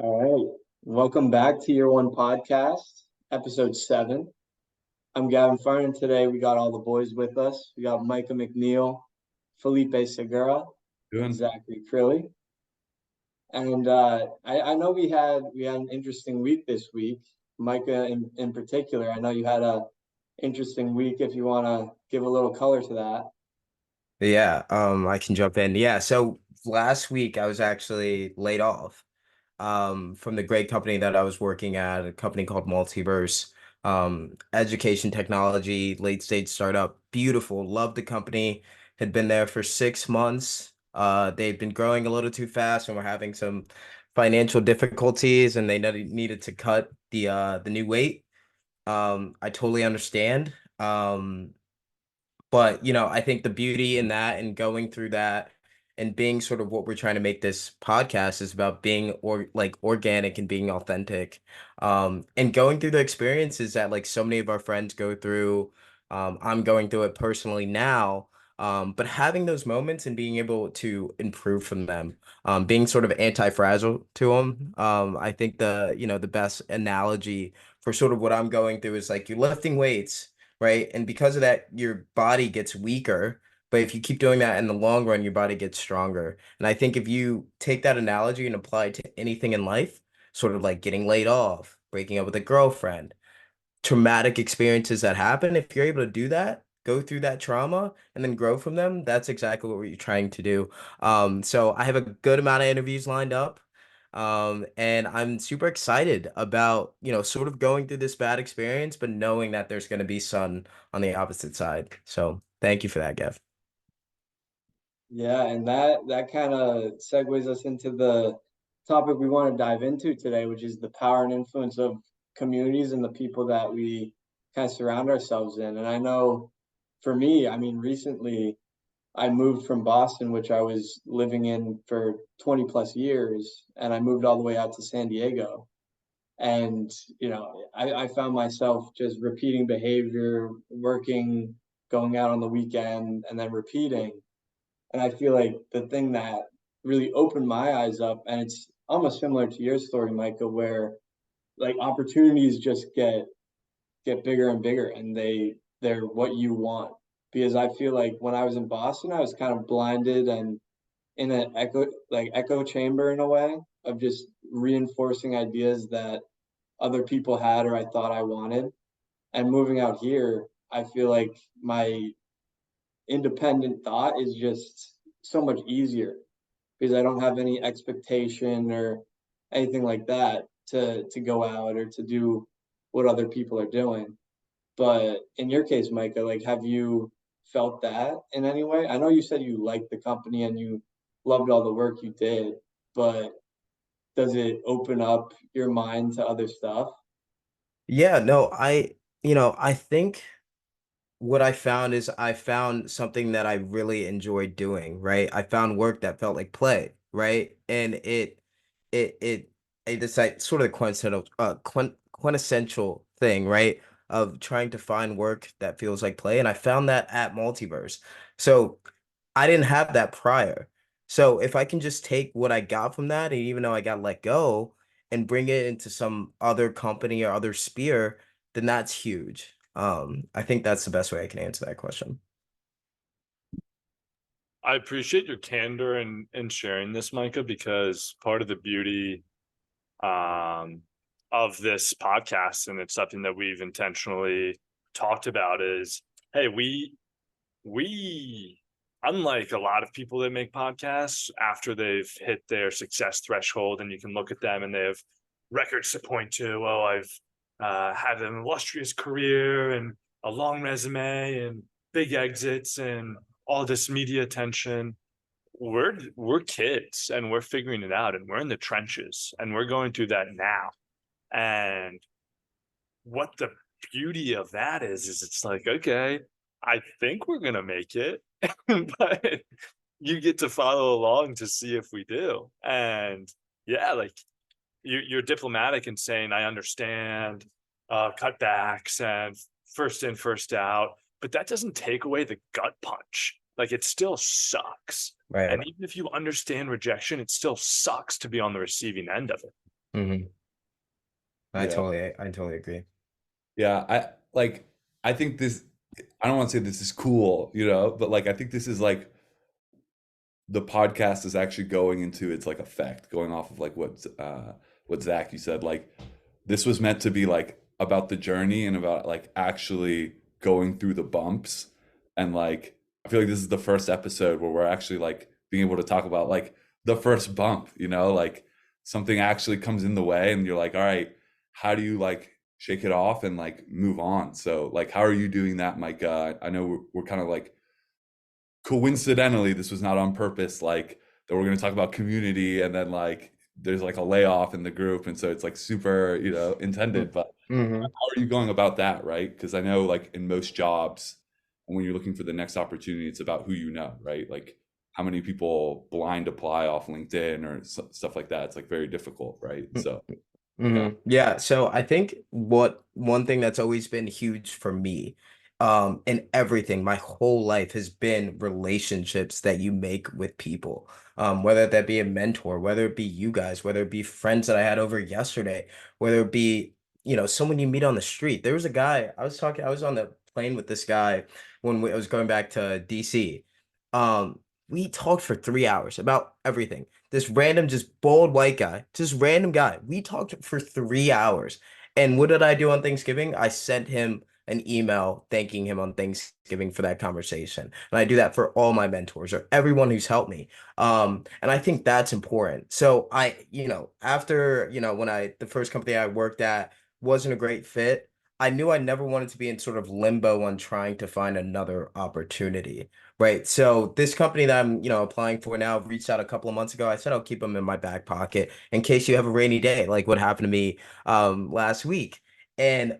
All right. Welcome back to Year One Podcast, episode 7. I'm Gavin Farnan. Today we got all the boys with us. We got Micah McNeil, Felipe Segura, and Doing Zachary Crilley. And I know we had an interesting week this week. Micah in particular, I know you had a interesting week. If you want to give a little color to that. Yeah, I can jump in. Yeah, so last week I was actually laid off from the great company that I was working at, a company called Multiverse. Education technology, late stage startup, beautiful. Loved the company. Had been there for 6 months. They'd been growing a little too fast and were having some financial difficulties, and they needed to cut the new weight. I totally understand. But I think the beauty in that and going through that and being sort of what we're trying to make this podcast is about being organic and being authentic. And going through the experiences that like so many of our friends go through. I'm going through it personally now. But having those moments and being able to improve from them, being sort of anti-fragile to them. I think the best analogy for sort of what I'm going through is like you're lifting weights, right? And because of that, your body gets weaker. But if you keep doing that in the long run, your body gets stronger. And I think if you take that analogy and apply it to anything in life, sort of like getting laid off, breaking up with a girlfriend, traumatic experiences that happen, if you're able to do that, go through that trauma and then grow from them, that's exactly what you're trying to do. So I have a good amount of interviews lined up. And I'm super excited about, sort of going through this bad experience, but knowing that there's going to be sun on the opposite side. So thank you for that, Gav. Yeah, and that kind of segues us into the topic we want to dive into today, which is the power and influence of communities and the people that we kind of surround ourselves in. And I know for me, I mean, recently I moved from Boston, which I was living in for 20 plus years, and I moved all the way out to San Diego. And, I found myself just repeating behavior, working, going out on the weekend, and then repeating. And I feel like the thing that really opened my eyes up, and it's almost similar to your story, Micah, where like opportunities just get bigger and bigger, and they're what you want. Because I feel like when I was in Boston, I was kind of blinded and in an echo chamber in a way of just reinforcing ideas that other people had or I thought I wanted. And moving out here, I feel like my independent thought is just so much easier because I don't have any expectation or anything like that to go out or to do what other people are doing. But in your case, Micah, like have you felt that in any way? I know you said you liked the company and you loved all the work you did, but does it open up your mind to other stuff? Yeah, no, I think what I found is I found something that I really enjoyed doing, right? I found work that felt like play, right? And it it's like sort of the quintessential thing, right? Of trying to find work that feels like play. And I found that at Multiverse. So I didn't have that prior. So if I can just take what I got from that, and even though I got let go, and bring it into some other company or other sphere, then that's huge. I think that's the best way I can answer that question. I appreciate your candor in sharing this, Micah, because part of the beauty um, of this podcast, and it's something that we've intentionally talked about, is hey, we unlike a lot of people that make podcasts after they've hit their success threshold, and you can look at them and they have records to point to. Oh, I've had an illustrious career and a long resume and big exits and all this media attention. We're kids and we're figuring it out and we're in the trenches and we're going through that now. And what the beauty of that is it's like, okay, I think we're gonna make it, but you get to follow along to see if we do. And yeah, like you're diplomatic in saying I understand cutbacks and first in, first out, but that doesn't take away the gut punch. Like it still sucks. Right. And even if you understand rejection, it still sucks to be on the receiving end of it. Hmm. Yeah. I totally agree. Yeah. I think this, I don't want to say this is cool, you know, but like I think this is like the podcast is actually going into its like effect, going off of like what Zach you said. Like this was meant to be like about the journey and about like actually going through the bumps. And like I feel like this is the first episode where we're actually like being able to talk about like the first bump, you know, like something actually comes in the way and you're like, all right, how do you like shake it off and like move on? So like how are you doing that, Micah? I know we're kind of like coincidentally, this was not on purpose, like that we're going to talk about community and then like there's like a layoff in the group. And so it's like super, you know, intended. But Mm-hmm. how are you going about that? Right. Because I know like in most jobs, and when you're looking for the next opportunity, it's about who you know, right? Like how many people blind apply off LinkedIn or stuff like that. It's like very difficult, right? So, yeah. Yeah, so I think what one thing that's always been huge for me, in everything, my whole life has been relationships that you make with people. Whether that be a mentor, whether it be you guys, whether it be friends that I had over yesterday, whether it be, someone you meet on the street. There was a guy I was on the plane with this guy when I was going back to DC. We talked for 3 hours about everything. This random, just bald white guy, just random guy. We talked for 3 hours. And what did I do on Thanksgiving? I sent him an email thanking him on Thanksgiving for that conversation. And I do that for all my mentors or everyone who's helped me. And I think that's important. So after, when the first company I worked at wasn't a great fit, I knew I never wanted to be in sort of limbo on trying to find another opportunity. Right. So this company that I'm, applying for now reached out a couple of months ago. I said I'll keep them in my back pocket in case you have a rainy day, like what happened to me last week. And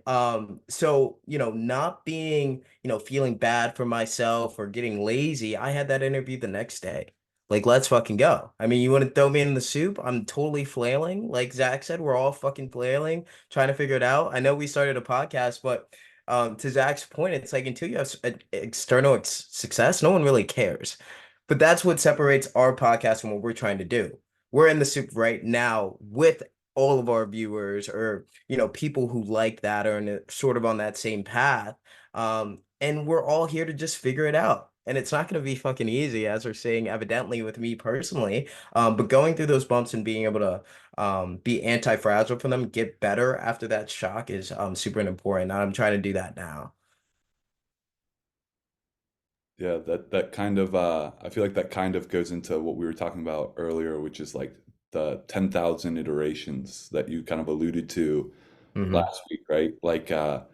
so, not being, feeling bad for myself or getting lazy, I had that interview the next day. Like, let's fucking go. I mean, you want to throw me in the soup? I'm totally flailing. Like Zach said, we're all fucking flailing, trying to figure it out. I know we started a podcast, but to Zach's point, it's like until you have external success, no one really cares. But that's what separates our podcast from what we're trying to do. We're in the soup right now with all of our viewers or, people who like that or sort of on that same path. And we're all here to just figure it out. And it's not going to be fucking easy, as we're saying, evidently, with me personally. But going through those bumps and being able to be anti-fragile for them, get better after that shock is super important. I'm trying to do that now. Yeah, that kind of I feel like that kind of goes into what we were talking about earlier, which is like the 10,000 iterations that you kind of alluded to Hmm. last week, right? Like and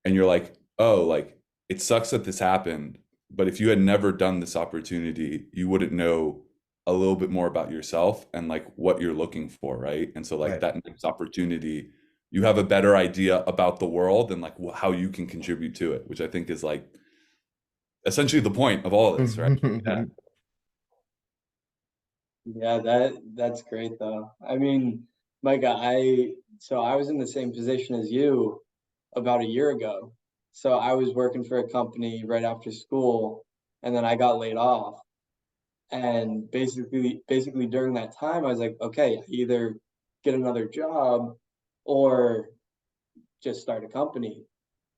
you're like, "Oh, like it sucks that this happened, but if you had never done this opportunity, you wouldn't know a little bit more about yourself and like what you're looking for, right? And so like Right. that next opportunity, you have a better idea about the world and like how you can contribute to it, which I think is like essentially the point of all of this, right? Yeah. Yeah, that's great though. I mean, Micah, I was in the same position as you about a year ago. So I was working for a company right after school, and then I got laid off. And basically during that time, I was like, okay, either get another job or just start a company.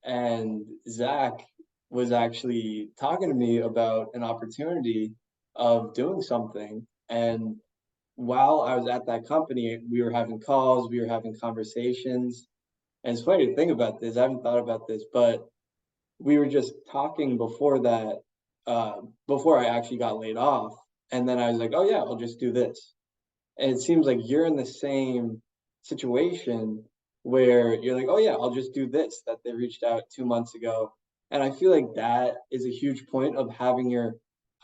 And Zach was actually talking to me about an opportunity of doing something. And while I was at that company, we were having calls, we were having conversations. And it's funny to think about this. I haven't thought about this, but we were just talking before that, before I actually got laid off. And then I was like, oh, yeah, I'll just do this. And it seems like you're in the same situation where you're like, oh yeah, I'll just do this that they reached out 2 months ago. And I feel like that is a huge point of having your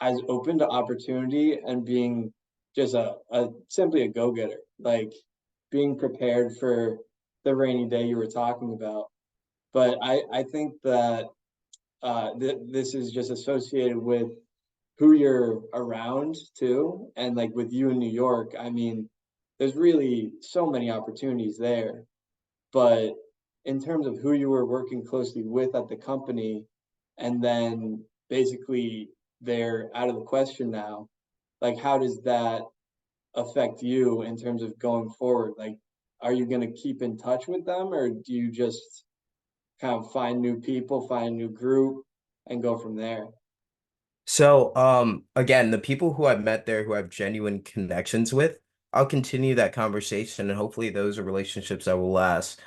eyes open to opportunity and being just a simply a go-getter, like being prepared for the rainy day you were talking about. But I think that this is just associated with who you're around too. And like with you in New York, I mean, there's really so many opportunities there. But in terms of who you were working closely with at the company, and then basically they're out of the question now, like how does that affect you in terms of going forward? Like, are you going to keep in touch with them, or do you just kind of find new people, find a new group, and go from there? So, again, the people who I've met there who I have genuine connections with, I'll continue that conversation, and hopefully those are relationships that will last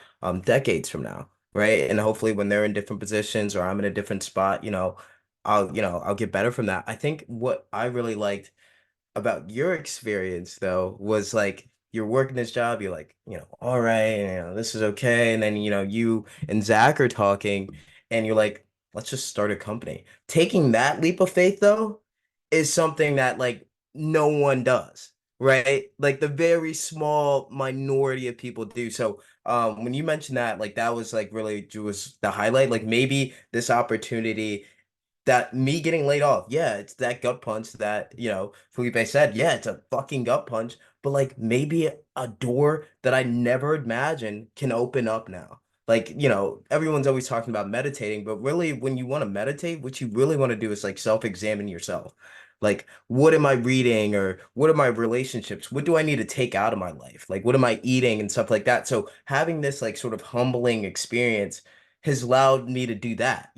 decades from now, right? And hopefully when they're in different positions or I'm in a different spot, I'll get better from that. I think what I really liked about your experience though was like you're working this job, you're like, all right, this is okay. And then, you and Zach are talking and you're like, let's just start a company. Taking that leap of faith though is something that like no one does, right? Like the very small minority of people do. So when you mentioned that, like that was like really was the highlight. Like maybe this opportunity that me getting laid off, yeah, it's that gut punch that, Felipe said, yeah, it's a fucking gut punch, but like maybe a door that I never imagined can open up now. Like, everyone's always talking about meditating, but really when you want to meditate, what you really want to do is like self-examine yourself. Like, what am I reading or what are my relationships? What do I need to take out of my life? Like, what am I eating and stuff like that? So having this like sort of humbling experience has allowed me to do that.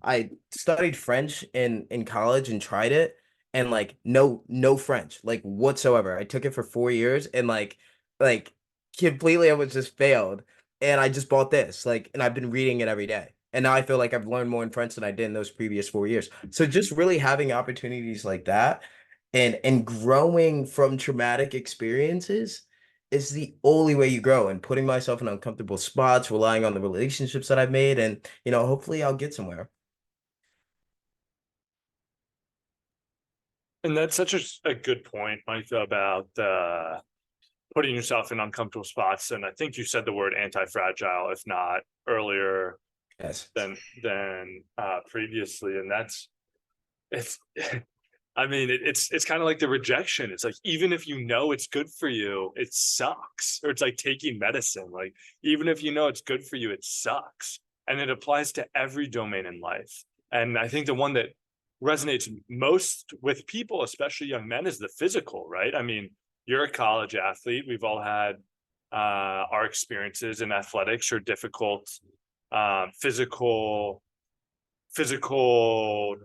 I studied French in college and tried it, and like no French like whatsoever. I took it for 4 years and like completely I was just failed. And I just bought this and I've been reading it every day. And now I feel like I've learned more in French than I did in those previous 4 years. So just really having opportunities like that and growing from traumatic experiences is the only way you grow, and putting myself in uncomfortable spots, relying on the relationships that I've made, and hopefully I'll get somewhere. And that's such a good point, Micah, about putting yourself in uncomfortable spots. And I think you said the word anti-fragile, if not earlier Yes. than previously. And it's I mean, it's kind of like the rejection. It's like, even if you know it's good for you, it sucks. Or it's like taking medicine. Like, even if you know it's good for you, it sucks. And it applies to every domain in life. And I think the one that resonates most with people, especially young men, is the physical, right? I mean, you're a college athlete. We've all had our experiences in athletics or difficult physical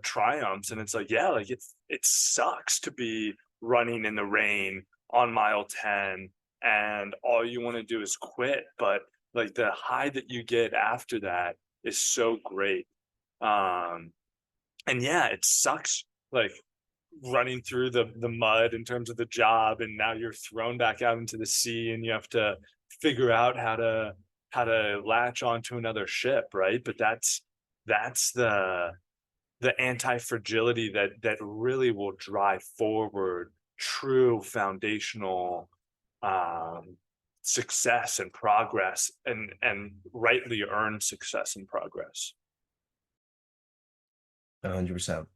triumphs, and it's like, yeah, like it sucks to be running in the rain on mile 10 and all you want to do is quit, but like the high that you get after that is so great. um and yeah, it sucks, like running through the mud in terms of the job, and now you're thrown back out into the sea and you have to figure out how to latch onto another ship, right? But that's the anti-fragility that really will drive forward true foundational um success and progress, and rightly earned success and progress. 100%.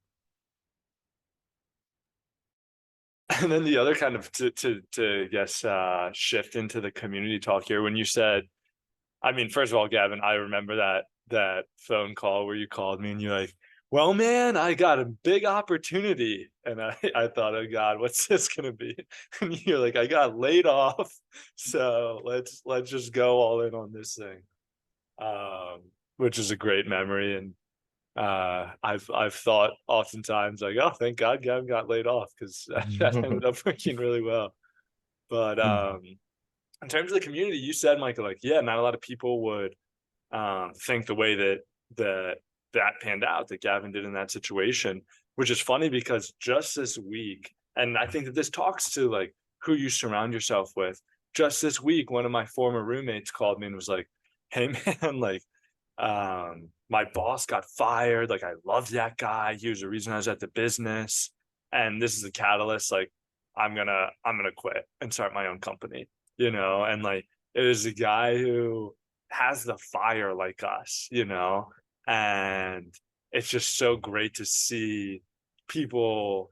And then the other kind of to guess shift into the community talk here, when you said, I mean, first of all, Gavin, I remember that phone call where you called me and you're like, well, man, I got a big opportunity. And I thought, oh God, what's this gonna be? And you're like, I got laid off. So let's just go all in on this thing. Which is a great memory. And I've thought oftentimes like, oh, thank God Gavin got laid off, because that ended up working really well. But in terms of the community, you said, Michael, like, yeah, not a lot of people would think the way that panned out, that Gavin did in that situation, which is funny because just this week, and I think that this talks to like who you surround yourself with. Just this week, one of my former roommates called me and was like, hey man, like my boss got fired. Like, I love that guy. He was the reason I was at the business. And this is a catalyst. Like, I'm gonna quit and start my own company, and like it was a guy who has the fire like us, and it's just so great to see people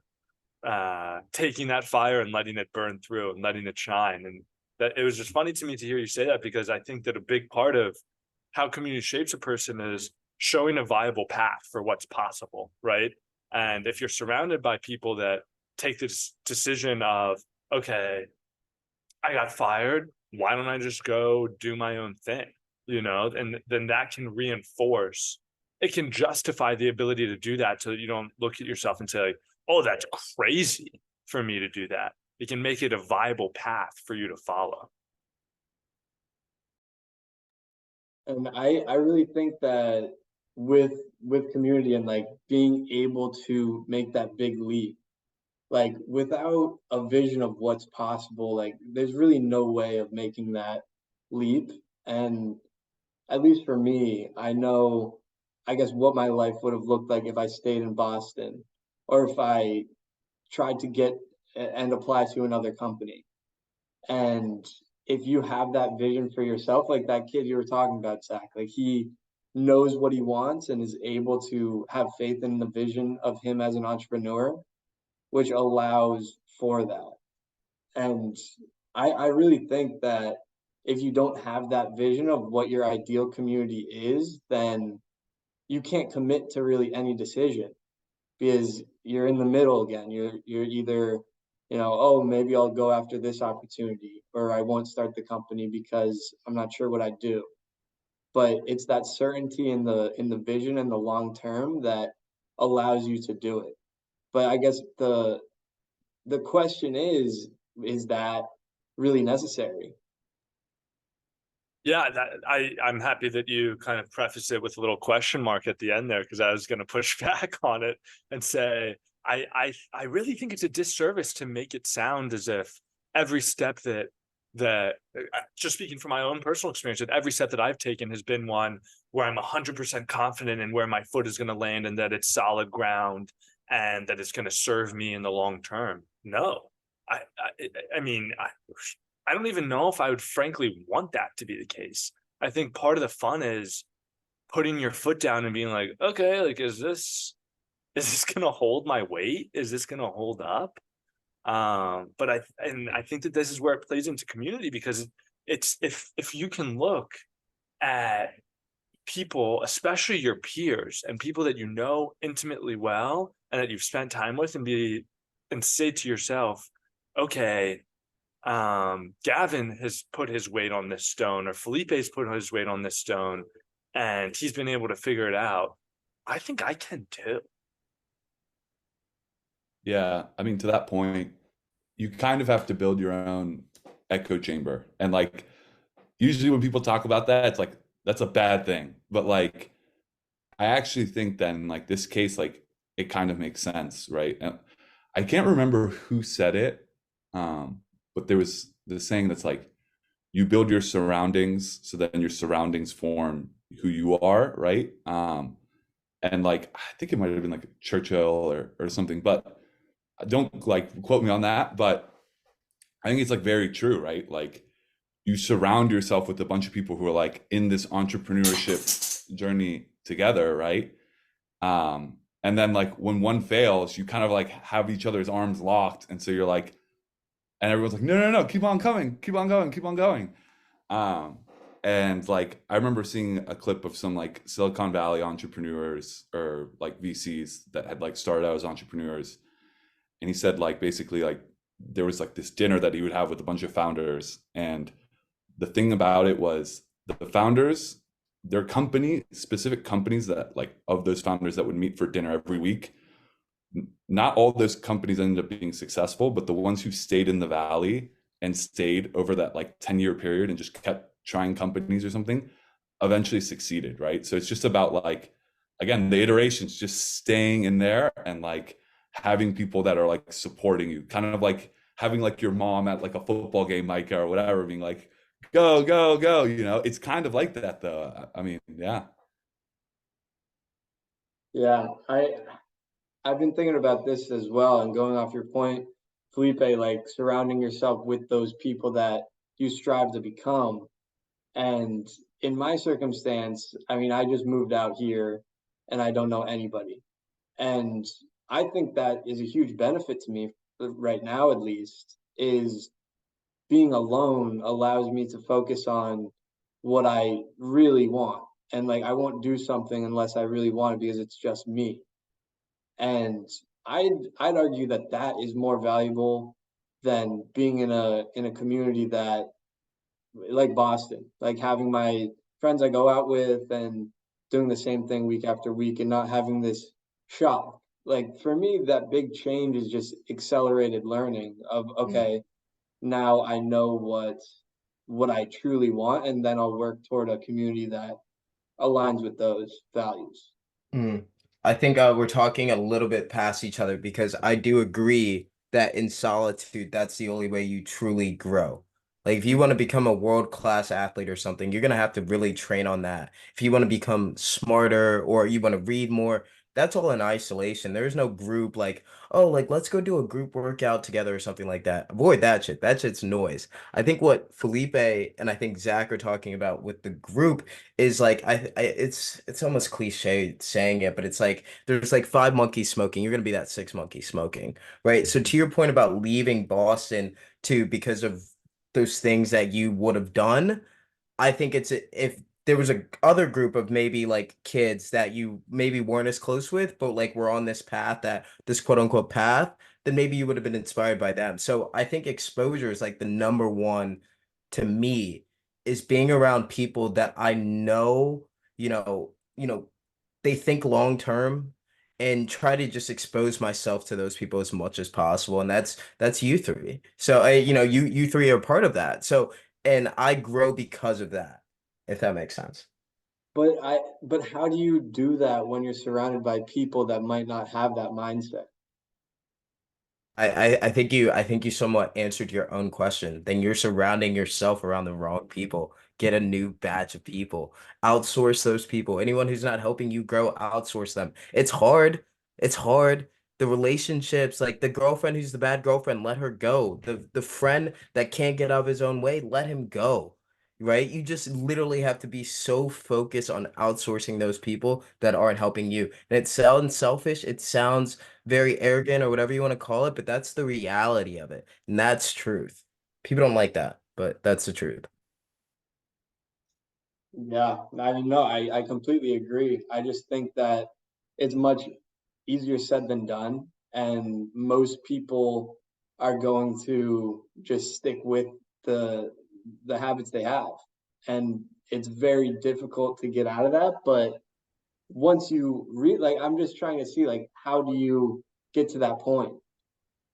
taking that fire and letting it burn through and letting it shine. And that it was just funny to me to hear you say that, because I think that a big part of how community shapes a person is showing a viable path for what's possible, right? And if you're surrounded by people that take this decision of, okay, I got fired, why don't I just go do my own thing? And then that can reinforce, it can justify the ability to do that, so that you don't look at yourself and say, like, oh, that's crazy for me to do that. It can make it a viable path for you to follow. And I really think that with community and like being able to make that big leap, like without a vision of what's possible, like there's really no way of making that leap. And at least for me, I know, I guess, what my life would have looked like if I stayed in Boston or if I tried to get and apply to another company. And if you have that vision for yourself, like that kid you were talking about, Zach, like he knows what he wants and is able to have faith in the vision of him as an entrepreneur, which allows for that. And I really think that if you don't have that vision of what your ideal community is, then you can't commit to really any decision because you're in the middle again. You're either, oh, maybe I'll go after this opportunity, or I won't start the company because I'm not sure what I do. But it's that certainty in the vision and the long term that allows you to do it. But I guess the question is that really necessary? Yeah, I'm happy that you kind of preface it with a little question mark at the end there, because I was going to push back on it and say I really think it's a disservice to make it sound as if every step that just speaking from my own personal experience, that every step that I've taken has been one where I'm 100% confident in where my foot is going to land and that it's solid ground and that it's going to serve me in the long term. No, I mean, I don't even know if I would frankly want that to be the case. I think part of the fun is putting your foot down and being like, okay, like, is this gonna hold my weight? Is this gonna hold up? But I think that this is where it plays into community, because it's, if you can look at people, especially your peers and people that you know intimately well and that you've spent time with, and say to yourself, okay, Gavin has put his weight on this stone, or Felipe's put his weight on this stone, and he's been able to figure it out. I think I can too. Yeah, I mean, to that point, you kind of have to build your own echo chamber. And like, usually when people talk about that, it's like, that's a bad thing. But like, I actually think that in like this case, like it kind of makes sense, right? And I can't remember who said it, but there was the saying that's like, you build your surroundings so then your surroundings form who you are, right? And like, I think it might have been like Churchill or something, but don't like quote me on that, but I think it's like very true, right? Like you surround yourself with a bunch of people who are like in this entrepreneurship journey together, right? And then like when one fails, you kind of like have each other's arms locked, and so you're like, and everyone's like, no, no, no, keep on coming, keep on going, keep on going. Um, and like I remember seeing a clip of some like Silicon Valley entrepreneurs or like VCs that had like started out as entrepreneurs, and he said like basically like there was like this dinner that he would have with a bunch of founders, and the thing about it was the founders, their company, specific companies that like of those founders that would meet for dinner every week, not all those companies ended up being successful, but the ones who stayed in the valley and stayed over that like 10-year period and just kept trying companies or something eventually succeeded, right? So it's just about like, again, the iterations, just staying in there and like having people that are like supporting you, kind of like having like your mom at like a football game, Micah, or whatever, being like, go, go, go, it's kind of like that though. I mean, yeah. Yeah, I've been thinking about this as well, and going off your point, Felipe, like surrounding yourself with those people that you strive to become. And in my circumstance, I mean, I just moved out here and I don't know anybody. And I think that is a huge benefit to me right now, at least, is being alone allows me to focus on what I really want. And like, I won't do something unless I really want it because it's just me. And I'd argue that that is more valuable than being in a community that like Boston, like having my friends I go out with and doing the same thing week after week and not having this shock. Like for me, that big change is just accelerated learning of, okay, now I know what I truly want, and then I'll work toward a community that aligns with those values. Mm. I think we're talking a little bit past each other because I do agree that in solitude, that's the only way you truly grow. Like if you want to become a world-class athlete or something, you're gonna have to really train on that. If you want to become smarter or you want to read more, that's all in isolation. There's no group like, oh, like let's go do a group workout together or something like that. Avoid that shit. That shit's noise. I think what Felipe and I think Zach are talking about with the group is like it's almost cliche saying it, but it's like there's like five monkeys smoking. You're gonna be that sixth monkey smoking, right? So to your point about leaving Boston too because of those things that you would have done, I think if there was a other group of maybe like kids that you maybe weren't as close with, but like we're on this path that this quote unquote path, then maybe you would have been inspired by them. So I think exposure is like the number one to me is being around people that I know, they think long term and try to just expose myself to those people as much as possible. And that's you three. So you three are part of that. So and I grow because of that, if that makes sense. But how do you do that when you're surrounded by people that might not have that mindset? I think you somewhat answered your own question. Then you're surrounding yourself around the wrong people. Get a new batch of people. Outsource those people. Anyone who's not helping you grow, outsource them. It's hard. It's hard. The relationships, like the girlfriend who's the bad girlfriend, let her go. The friend that can't get out of his own way, let him go. Right? You just literally have to be so focused on outsourcing those people that aren't helping you. And it sounds selfish. It sounds very arrogant or whatever you want to call it, but that's the reality of it. And that's truth. People don't like that, but that's the truth. Yeah, I mean, no, I completely agree. I just think that it's much easier said than done, and most people are going to just stick with the the habits they have, and it's very difficult to get out of that. But once you like, I'm just trying to see like, how do you get to that point?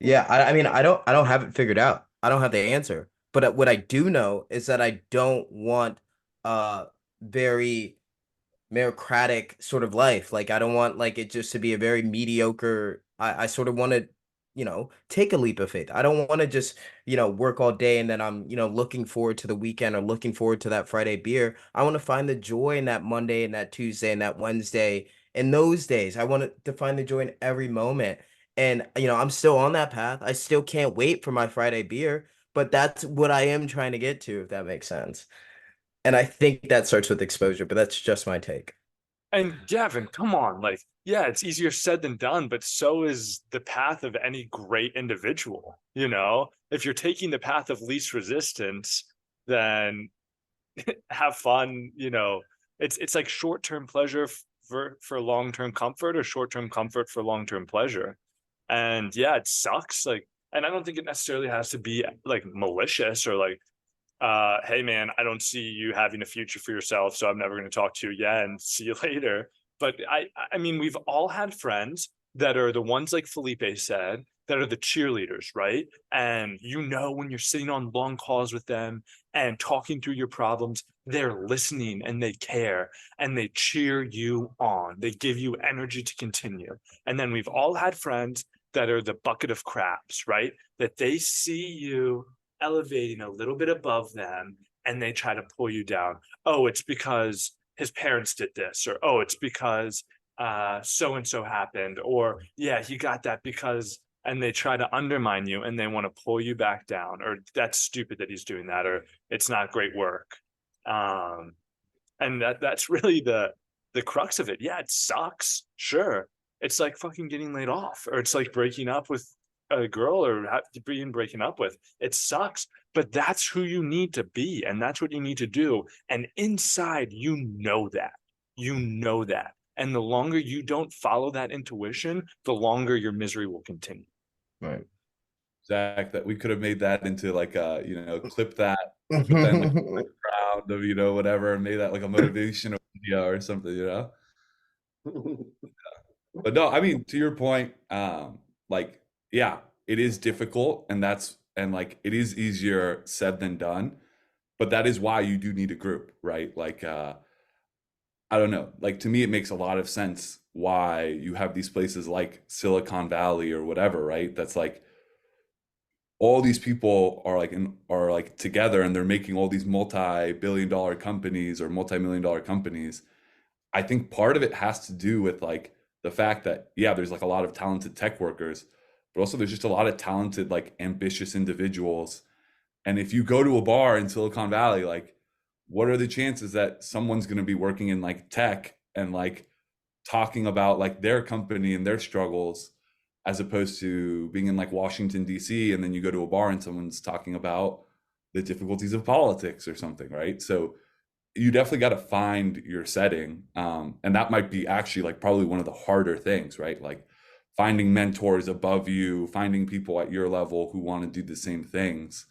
Yeah, I mean, I don't have it figured out. I don't have the answer. But what I do know is that I don't want very meritocratic sort of life. Like I don't want like it just to be a very mediocre. I sort of want to, take a leap of faith. I don't want to just, work all day and then I'm, looking forward to the weekend or looking forward to that Friday beer. I want to find the joy in that Monday and that Tuesday and that Wednesday. In those days, I want to find the joy in every moment. And, I'm still on that path. I still can't wait for my Friday beer, but that's what I am trying to get to, if that makes sense. And I think that starts with exposure, but that's just my take. And Gavin, come on, like, yeah, it's easier said than done, but so is the path of any great individual. If you're taking the path of least resistance, then have fun. It's like short-term pleasure for long-term comfort, or short-term comfort for long-term pleasure. And yeah, it sucks. Like, and I don't think it necessarily has to be like malicious or like, hey man, I don't see you having a future for yourself, so I'm never going to talk to you again. See you later. But I mean, we've all had friends that are the ones like Felipe said, that are the cheerleaders, right? And when you're sitting on long calls with them and talking through your problems, they're listening and they care and they cheer you on. They give you energy to continue. And then we've all had friends that are the bucket of craps, right? That they see you elevating a little bit above them and they try to pull you down. Oh, it's because his parents did this, or oh, it's because so and so happened, or yeah, he got that because, and they try to undermine you and they want to pull you back down, or that's stupid that he's doing that, or it's not great work. um and that's really the crux of it. Yeah, it sucks, sure. It's like fucking getting laid off, or it's like breaking up with a girl, or being breaking up with. It sucks, but that's who you need to be, and that's what you need to do. And inside, you know that, and the longer you don't follow that intuition, the longer your misery will continue. Right. Zach, that we could have made that into like clip that but then like crowd of, whatever, and made that like a motivational video or something, But no, I mean, to your point, like, yeah, it is difficult, and like it is easier said than done, but that is why you do need a group, right? Like, I don't know, like to me, it makes a lot of sense why you have these places like Silicon Valley or whatever, right? That's like all these people are like together, and they're making all these multi-billion-dollar companies or multi-million-dollar companies. I think part of it has to do with like the fact that, yeah, there's like a lot of talented tech workers, but also there's just a lot of talented, like ambitious individuals. And if you go to a bar in Silicon Valley, like what are the chances that someone's going to be working in like tech and like talking about like their company and their struggles, as opposed to being in like Washington, D.C., and then you go to a bar and someone's talking about the difficulties of politics or something, right? So you definitely got to find your setting, and that might be actually like probably one of the harder things, right? Like finding mentors above you, finding people at your level who want to do the same things.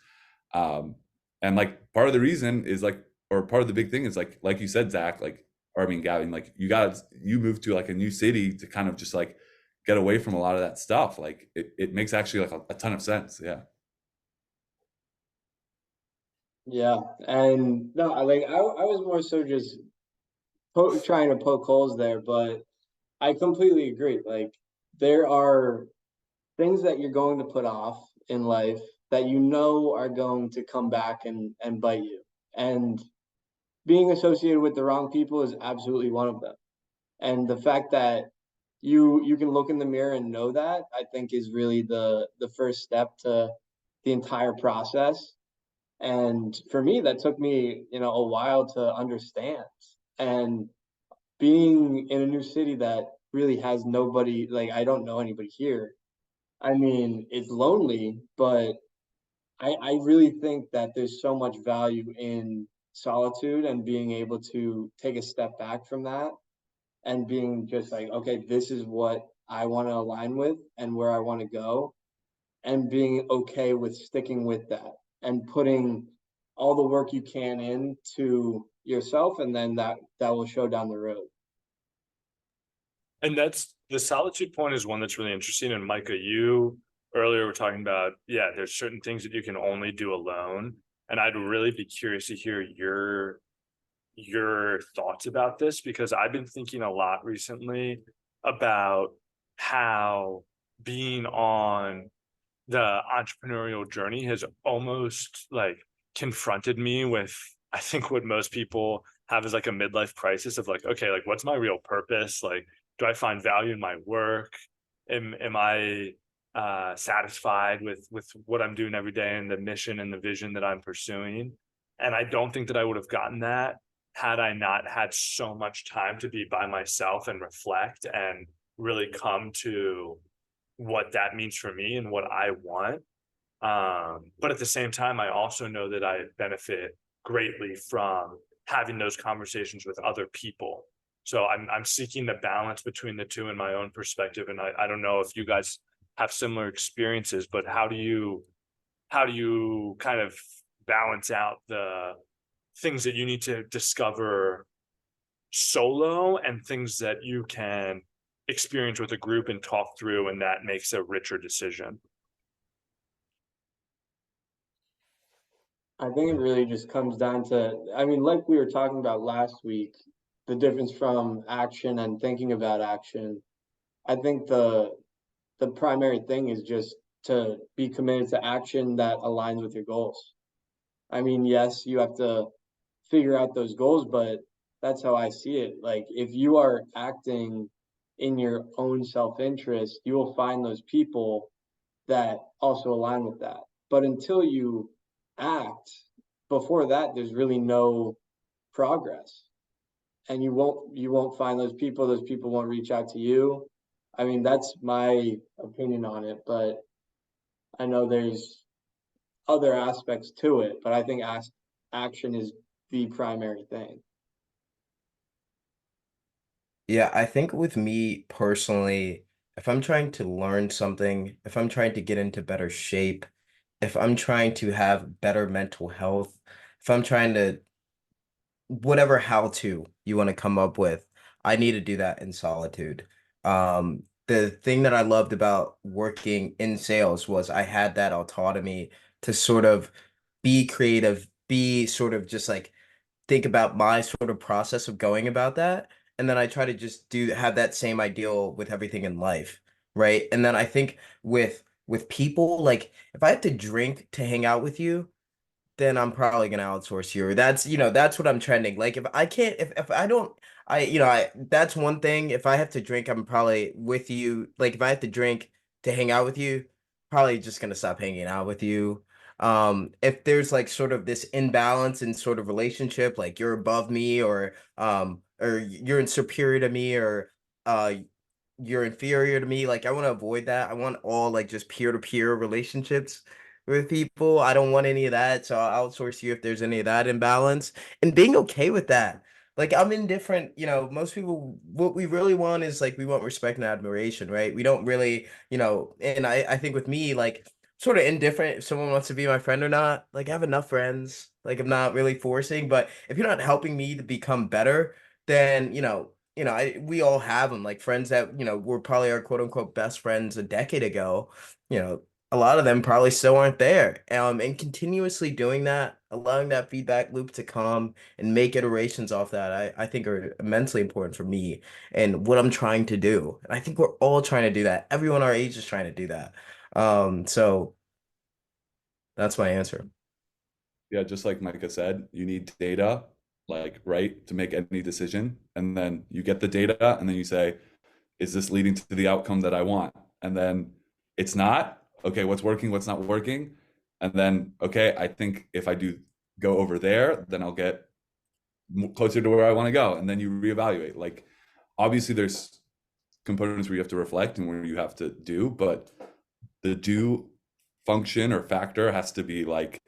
um, and like part of the reason is like, or part of the big thing is like you said, Zach, like, or I mean Gavin, like you moved to like a new city to kind of just like get away from a lot of that stuff. Like it makes actually like a ton of sense. Yeah. Yeah, and no, I was more so just trying to poke holes there, but I completely agree. Like there are things that you're going to put off in life that you know are going to come back and bite you. And being associated with the wrong people is absolutely one of them. And the fact that you can look in the mirror and know that, I think is really the first step to the entire process. And for me, that took me, a while to understand. And being in a new city that really has nobody, like I don't know anybody here. I mean, it's lonely, but I really think that there's so much value in solitude and being able to take a step back from that and being just like, okay, this is what I want to align with and where I want to go, and being okay with sticking with that and putting all the work you can into yourself, and then that will show down the road. And that's the solitude point is one that's really interesting. And Micah, you earlier were talking about, yeah, there's certain things that you can only do alone. And I'd really be curious to hear your thoughts about this, because I've been thinking a lot recently about how being on the entrepreneurial journey has almost like confronted me with, I think, what most people have is like a midlife crisis of like, okay, like what's my real purpose? Like, do I find value in my work? Am I satisfied with what I'm doing every day and the mission and the vision that I'm pursuing? And I don't think that I would have gotten that had I not had so much time to be by myself and reflect and really come to what that means for me and what I want. But at the same time, I also know that I benefit greatly from having those conversations with other people. So I'm seeking the balance between the two in my own perspective. And I don't know if you guys have similar experiences, but how do you kind of balance out the things that you need to discover solo and things that you can experience with a group and talk through, and that makes a richer decision? I think it really just comes down to, I mean, like we were talking about last week, the difference from action and thinking about action. I think the primary thing is just to be committed to action that aligns with your goals. I mean, yes, you have to figure out those goals, but that's how I see it. Like if you are acting in your own self-interest, you will find those people that also align with that. But until you act, before that, there's really no progress. And you won't find those people won't reach out to you. I mean, that's my opinion on it, but I know there's other aspects to it, but I think action is the primary thing. Yeah, I think with me personally, if I'm trying to learn something, if I'm trying to get into better shape, if I'm trying to have better mental health, if I'm trying to whatever how to you want to come up with, I need to do that in solitude. The thing that I loved about working in sales was I had that autonomy to sort of be creative, be sort of just like think about my sort of process of going about that. And then I try to just do have that same ideal with everything in life, right? And then I think with people, like if I have to drink to hang out with you, then I'm probably gonna outsource you. Or that's, that's what I'm trending. Like if I can't, if I don't, that's one thing. If I have to drink, I'm probably with you. Like if I have to drink to hang out with you, probably just gonna stop hanging out with you. If there's like sort of this imbalance in sort of relationship, like you're above me or you're in superior to me uh you're inferior to me. Like I want to avoid that. I want all like just peer-to-peer relationships with people. I don't want any of that. So I'll outsource you if there's any of that imbalance. And being okay with that. Like I'm indifferent, most people what we really want is like we want respect and admiration, right? We don't really, and I think with me, like sort of indifferent if someone wants to be my friend or not. Like I have enough friends. Like I'm not really forcing, but if you're not helping me to become better, then we all have them, like friends that were probably our quote unquote best friends a decade ago. You know, a lot of them probably still aren't there. And continuously doing that, allowing that feedback loop to come and make iterations off that, I think are immensely important for me and what I'm trying to do. And I think we're all trying to do that. Everyone our age is trying to do that. So that's my answer. Yeah, just like Micah said, you need data, like, right, to make any decision. And then you get the data, and then you say, is this leading to the outcome that I want? And then it's not. Okay, what's working, what's not working? And then, okay, I think if I do go over there, then I'll get closer to where I want to go. And then you reevaluate. Like, obviously, there's components where you have to reflect and where you have to do, but the do function or factor has to be like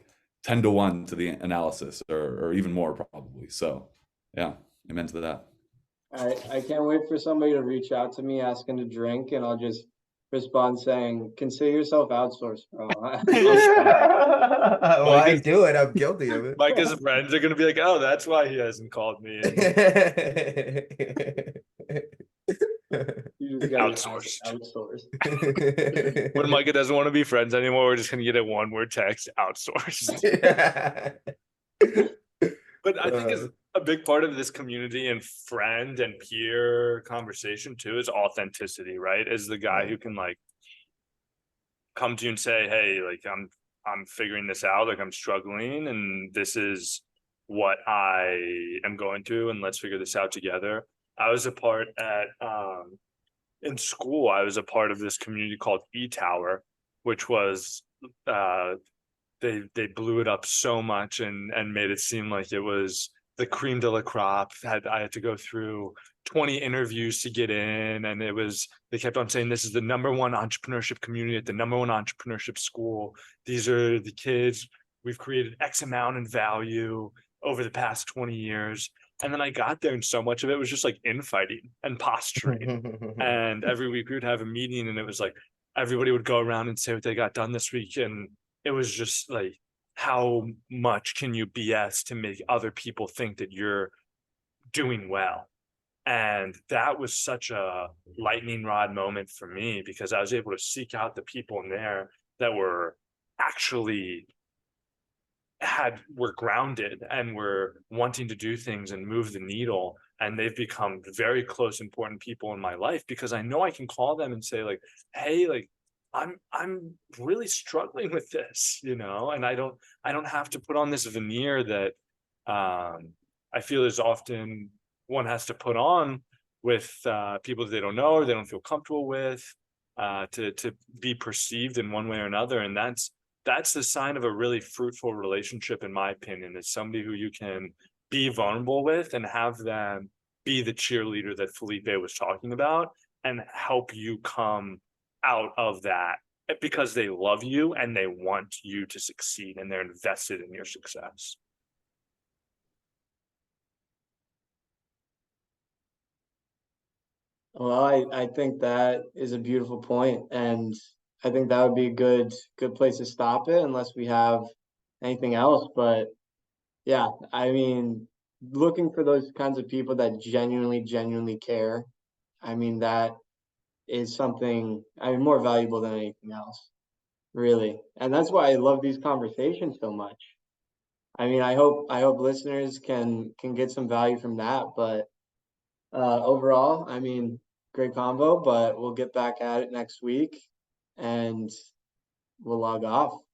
10 to 1 to the analysis or even more probably. So yeah, amen to that. I can't wait for somebody to reach out to me asking to drink, and I'll just respond saying, "Consider yourself outsourced, bro." Why Micah's, do it? I'm guilty of it. Micah's friends are gonna be like, oh, that's why he hasn't called me. You just gotta Outsourced. outsource. When Micah doesn't want to be friends anymore, we're just gonna get a one-word text, outsourced. But I think is a big part of this community and friend and peer conversation too is authenticity, right? Is the guy who can like come to you and say, hey, like I'm figuring this out, like I'm struggling, and this is what I am going through, and let's figure this out together. I was a part at in school, I was a part of this community called E-Tower, which was uh they blew it up so much and made it seem like it was the cream de la crop. I had to go through 20 interviews to get in, and it was they kept on saying this is the number one entrepreneurship community at the number one entrepreneurship school. These are the kids. We've created X amount in value over the past 20 years. And then I got there, and so much of it was just like infighting and posturing. And every week we would have a meeting, and it was like everybody would go around and say what they got done this week. And it was just like, how much can you BS to make other people think that you're doing well? And that was such a lightning rod moment for me because I was able to seek out the people in there that were actually were grounded and were wanting to do things and move the needle, and they've become very close important people in my life because I know I can call them and say like, hey, like I'm really struggling with this, and I don't have to put on this veneer that I feel is often one has to put on with people that they don't know or they don't feel comfortable with, to be perceived in one way or another. And that's the sign of a really fruitful relationship, in my opinion, is somebody who you can be vulnerable with and have them be the cheerleader that Felipe was talking about and help you come out of that because they love you and they want you to succeed and they're invested in your success. Well, I think that is a beautiful point, and I think that would be a good place to stop it unless we have anything else. But Yeah, I mean, looking for those kinds of people that genuinely care. I mean, that is something, I mean, more valuable than anything else, really. And that's why I love these conversations so much. I mean, I hope listeners can get some value from that. But overall, I mean, great combo. But we'll get back at it next week, and we'll log off.